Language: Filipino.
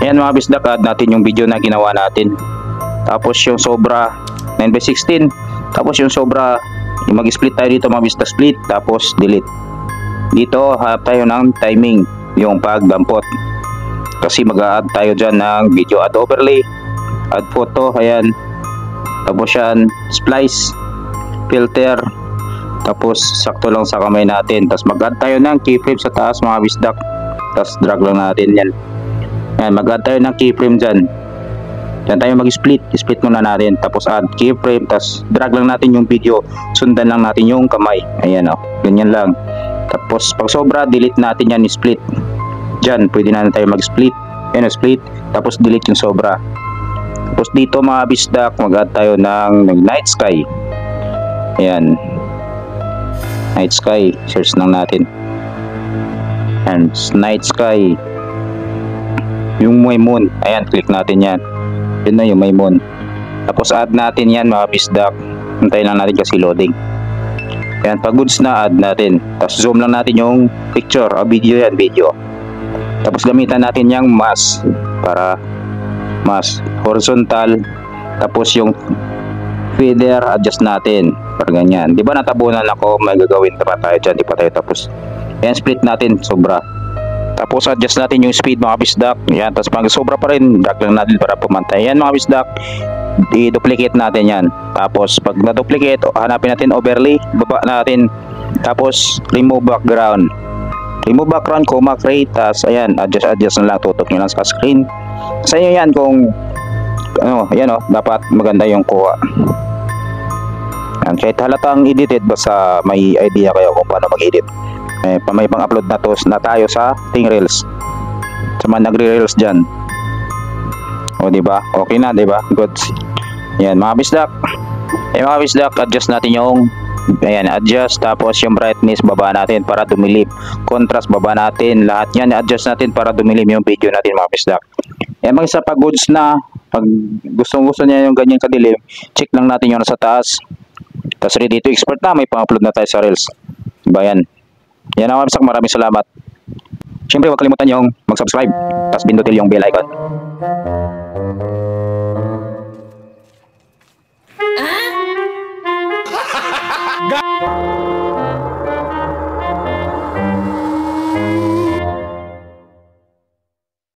Ayan mga bisdak, add natin yung video na ginawa natin. Tapos yung sobra 9/16. Tapos yung sobra, mag-split tayo dito mga bisdak, split. Tapos delete. Dito hanap tayo ng timing, yung pagdampot. Kasi mag-a-add tayo dyan ng video, add overlay, add photo, ayan. Tapos yan, splice, filter. Tapos sakto lang sa kamay natin. Tapos mag-add tayo ng keyframe sa taas mga bisdak. Tapos drag lang natin yan. Ayan, mag-add tayo ng keyframe dyan. Diyan tayo mag-split. Split muna natin. Tapos add keyframe. Tapos drag lang natin yung video. Sundan lang natin yung kamay. Ayan o. Ganyan lang. Tapos pag sobra, delete natin yan. Split. Diyan, pwede na tayo mag-split. Ayan o, split. Tapos delete yung sobra. Tapos dito mga bisdak, mag-add tayo ng night sky. Ayan. Night sky. Search lang natin. And night sky. Yung may moon. Ayan, click natin yan. Yun na yung may moon. Tapos add natin yan mga bisdak. Hintayin lang natin kasi loading. Ayan, pag goods na, add natin. Tapos zoom lang natin yung picture o video yan, video. Tapos gamitan natin yung mask. Para mask. Horizontal. Tapos yung feather, adjust natin. Para ganyan. Di ba natabunan ako, may gagawin pa tayo dyan. Di pa tayo tapos. Ayan, split natin. Sobra. Tapos adjust natin yung speed mga bisdak. Yan, tapos pag sobra pa rin, drag lang natin para pumantay. Yan mga bisdak, i-duplicate natin yan. Tapos pag na-duplicate, hanapin natin overlay, baba natin. Tapos remove background. Remove background, comma, create. Tapos ayan, adjust na lang, tutok nyo lang sa screen. Sa inyo yan kung ano, ayan o, dapat maganda yung kuha. Yan, kahit halatang edited, basta may idea kayo kung paano mag-edit. May pang-upload na tayo sa Ting Reels. Sa mga nagre-reels dyan. O diba? Okay na, diba? Good. Yan mga bisdak. Mga bisdak, adjust natin yung ayan, adjust. Tapos yung brightness, baba natin para dumilim. Contrast, baba natin. Lahat yan, adjust natin para dumilim yung video natin mga bisdak. Mga isa pag goods na, pag gusto niya yung ganyan kadilim, check lang natin yung sa taas. Tapos ready to export na, may pang-upload na tayo sa Reels. Diba yan? Yan ang website. Maraming salamat. Siyempre huwag kalimutan yung mag-subscribe. Tapos pindutin yung bell icon.